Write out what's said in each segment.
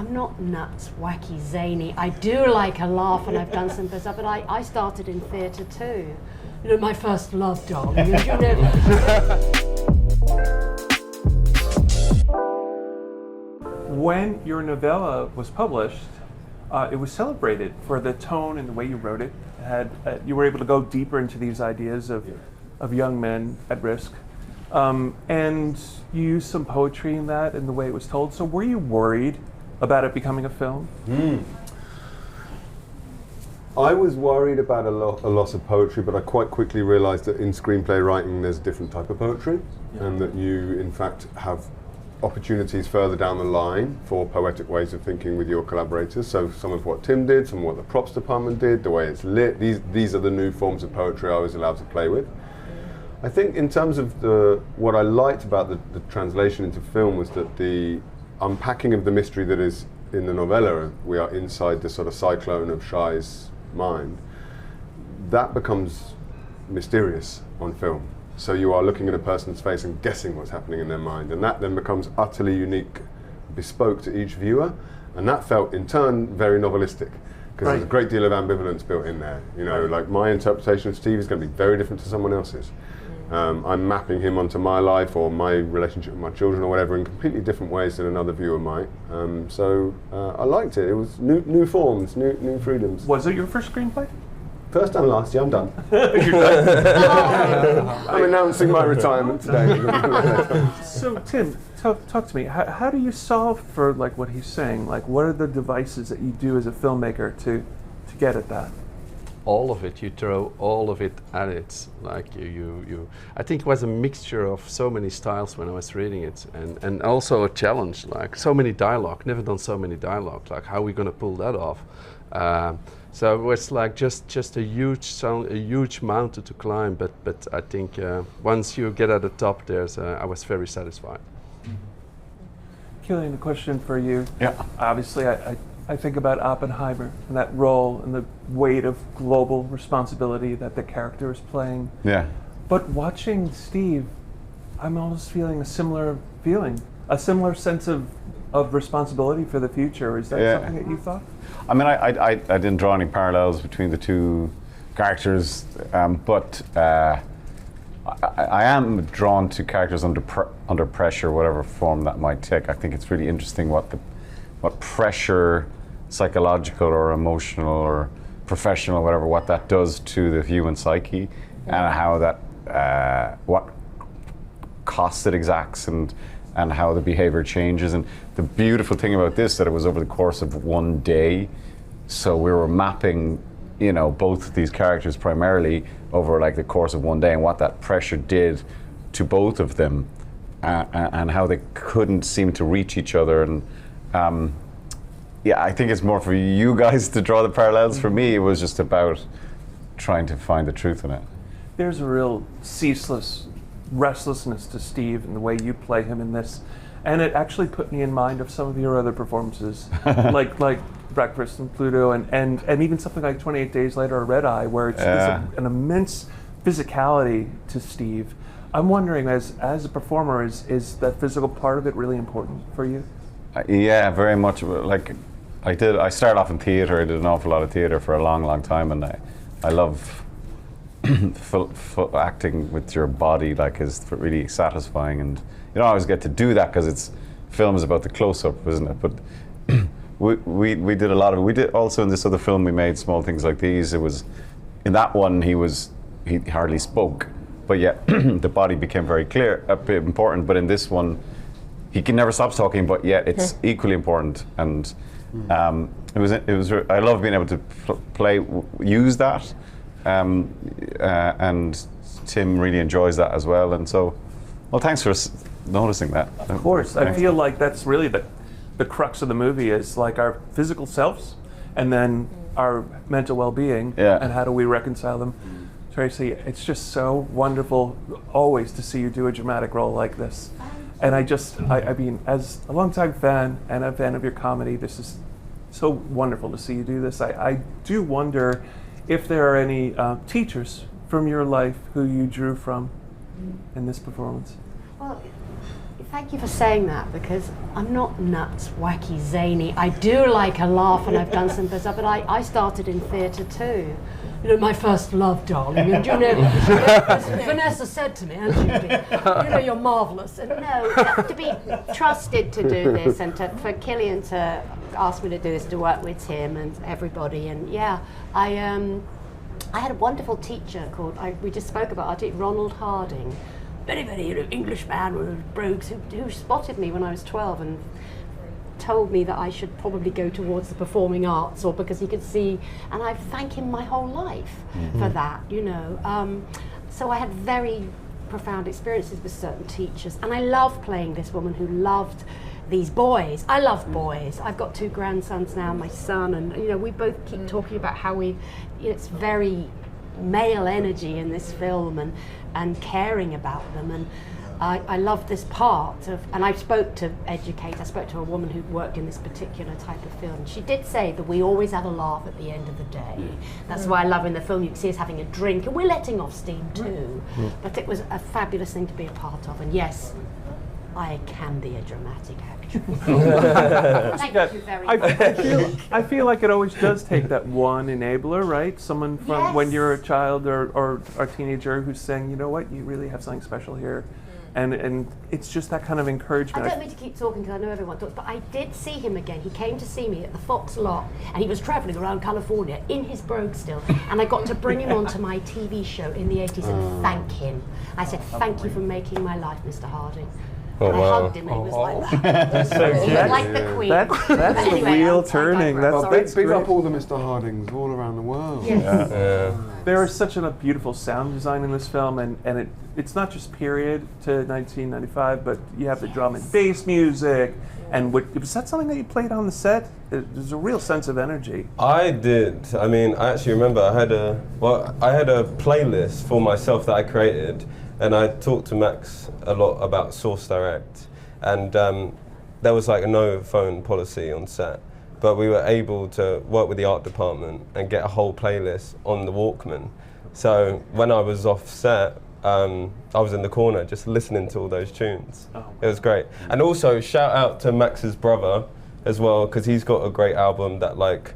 I'm not nuts, wacky, zany. I do like a laugh, and I've done some stuff, but I started in theatre too. You know, my first love, darling. You know. When your novella was published, it was celebrated for the tone and the way you wrote it. You were able to go deeper into these ideas of young men at risk. And you used some poetry in that and the way it was told. So were you worried about it becoming a film? I was worried about a loss of poetry, but I quite quickly realised that in screenplay writing there's a different type of poetry, and that you in fact have opportunities further down the line for poetic ways of thinking with your collaborators. So some of what Tim did, some of what the props department did, the way it's lit, these are the new forms of poetry I was allowed to play with. I think in terms of what I liked about the translation into film was that the unpacking of the mystery that is in the novella, we are inside the sort of cyclone of Shai's mind, that becomes mysterious on film. So you are looking at a person's face and guessing what's happening in their mind, and that then becomes utterly unique, bespoke to each viewer, and that felt in turn very novelistic, because there's a great deal of ambivalence built in there. You know, like my interpretation of Steve is going to be very different to someone else's. I'm mapping him onto my life or my relationship with my children or whatever in completely different ways than another viewer might. So I liked it. It was new forms, new freedoms. Was it your first screenplay? First and last, yeah, I'm done. You're done. I'm announcing my retirement today. So Tim, talk to me. How do you solve for like what he's saying? Like, what are the devices that you do as a filmmaker to get at that? All of it, you throw all of it at it. Like you I think it was a mixture of so many styles when I was reading it, and also a challenge, like so many dialogue, never done so many dialogue, like how are we gonna pull that off? So it was like just a huge mountain to climb, but I think once you get at the top, I was very satisfied. Cillian, a question for you. Yeah. Obviously, I think about Oppenheimer and that role and the weight of global responsibility that the character is playing. Yeah. But watching Steve, I'm almost feeling a similar feeling, a similar sense of responsibility for the future. Is that something that you thought? I mean, I didn't draw any parallels between the two characters, but I am drawn to characters under pressure, whatever form that might take. I think it's really interesting what pressure, psychological or emotional or professional, whatever, what that does to the human psyche, and how that what costs it exacts, and how the behavior changes. And the beautiful thing about this, that it was over the course of one day, so we were mapping, you know, both of these characters primarily over like the course of one day, and what that pressure did to both of them, and how they couldn't seem to reach each other. And I think it's more for you guys to draw the parallels. For me, it was just about trying to find the truth in it. There's a real ceaseless restlessness to Steve and the way you play him in this, and it actually put me in mind of some of your other performances, like Breakfast and Pluto, and even something like 28 Days Later or Red Eye, where it's an immense physicality to Steve. I'm wondering, as a performer, is that physical part of it really important for you? Yeah, very much. Like I started off in theatre. I did an awful lot of theatre for a long time, and I love acting with your body. Like, is really satisfying, and you don't always get to do that because film is about the close-up, isn't it? But we did a lot of it. We did also in this other film we made, Small Things Like These. It was in that one he hardly spoke, but yet the body became very clear, important. But in this one, he can never stop talking, but yet it's equally important. And it was. I love being able to use that, and Tim really enjoys that as well. And so, well, thanks for noticing that. Of course, I feel like that's really the crux of the movie, is like our physical selves, and then our mental well-being, and how do we reconcile them. Tracey, it's just so wonderful always to see you do a dramatic role like this. And I mean, as a longtime fan and a fan of your comedy, this is so wonderful to see you do this. I do wonder if there are any teachers from your life who you drew from in this performance. Well, if Thank you for saying that, because I'm not nuts, wacky, zany. I do like a laugh, and I've done some bizarre, but I started in theatre too. You know, my first love, darling. And you know, as Vanessa said to me, and Judy, you know, you're marvellous. And no, to be trusted to do this, and for Cillian to ask me to do this, to work with Tim and everybody, and yeah, I had a wonderful teacher called, we just spoke about our teacher, Ronald Harding. Very, very English man with brogues who spotted me when I was 12 and told me that I should probably go towards the performing arts, or because he could see, and I thank him my whole life for that, you know. So I had very profound experiences with certain teachers, and I love playing this woman who loved these boys. I love boys. I've got 2 grandsons now, my son, and you know, we both keep talking about how it's very male energy in this film, and caring about them, and I love this part of, and I spoke to a woman who worked in this particular type of film. She did say that we always have a laugh at the end of the day. That's why I love in the film, you can see us having a drink, and we're letting off steam too. But it was a fabulous thing to be a part of, and yes, I can be a dramatic actress. Thank you very much. I feel like it always does take that one enabler, right? Someone from when you're a child or a teenager who's saying, you know what, you really have something special here. And it's just that kind of encouragement. I don't mean to keep talking because I know everyone talks, but I did see him again. He came to see me at the Fox lot, and he was travelling around California in his brogue still, and I got to bring him onto my TV show in the 80s and thank him. I said, thank you for making my life, Mr. Harding. And I hugged him, and he was like that. He was like the Queen. That's anyway, the wheel turning. That's big up all the Mr. Hardings all around the world. Yes. There is such a beautiful sound design in this film, and it's not just period to 1995, but you have the drum and bass music. And was that something that you played on the set? There's a real sense of energy. I did. I mean, I actually remember I had a playlist for myself that I created, and I talked to Max a lot about Source Direct, and there was like a no phone policy on set, but we were able to work with the art department and get a whole playlist on the Walkman. So when I was off set, I was in the corner just listening to all those tunes. It was great. And also shout out to Max's brother as well, because he's got a great album that like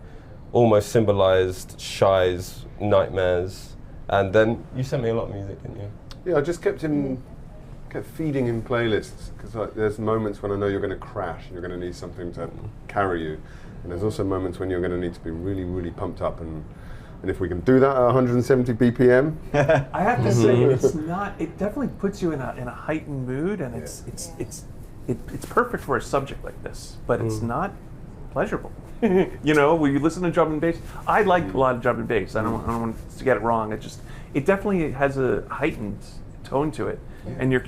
almost symbolized Shy's nightmares. And then you sent me a lot of music, didn't you? Yeah, I just kept feeding him playlists, because like, there's moments when I know you're going to crash and you're going to need something to carry you, and there's also moments when you're going to need to be really, really pumped up, and if we can do that at 170 BPM. I have to say, it's not. It definitely puts you in a heightened mood, and it's perfect for a subject like this, but it's not pleasurable. You know, when you listen to drum and bass, I like a lot of drum and bass. I don't want to get it wrong. It definitely has a heightened tone to it, and you're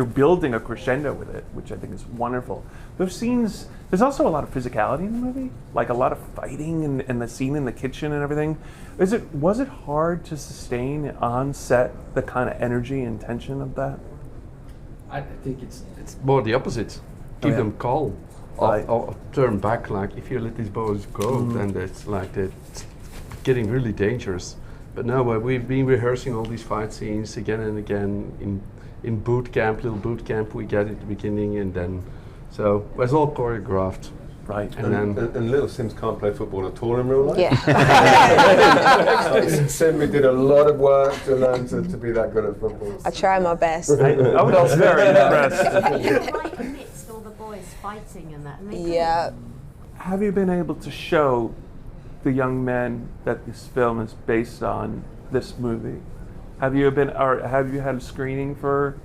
building a crescendo with it, which I think is wonderful. Those scenes, there's also a lot of physicality in the movie, like a lot of fighting and the scene in the kitchen and everything. Was it hard to sustain on set the kind of energy and tension of that? I think it's more the opposite. Keep them calm. Or turn back, like if you let these boys go, then it's like it's getting really dangerous. But no, we've been rehearsing all these fight scenes again and again in boot camp, little boot camp we get at the beginning, and then so it's all choreographed. Right. And little Simz can't play football at all in real life. Yeah. Sim, we did a lot of work to learn to be that good at football. I try my best. I was very impressed. You're right amidst all the boys fighting and that. Yeah. Have you been able to show the young men that this film is based on this movie? Have you had a screening for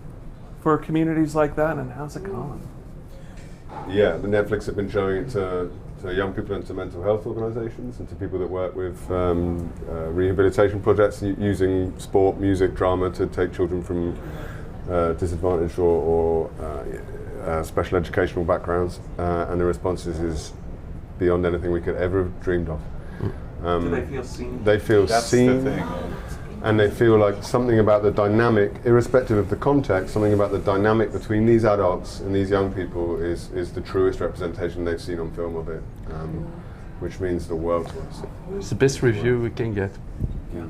communities like that, and how's it going? Yeah, the Netflix have been showing it to young people and to mental health organisations and to people that work with rehabilitation projects using sport, music, drama to take children from disadvantaged or special educational backgrounds, and the responses is beyond anything we could ever have dreamed of. Do they feel seen? They feel That's seen, the thing. and they feel like something about the dynamic, irrespective of the context, something about the dynamic between these adults and these young people is the truest representation they've seen on film of it, which means the world to us. It's the best review we can get. Yeah.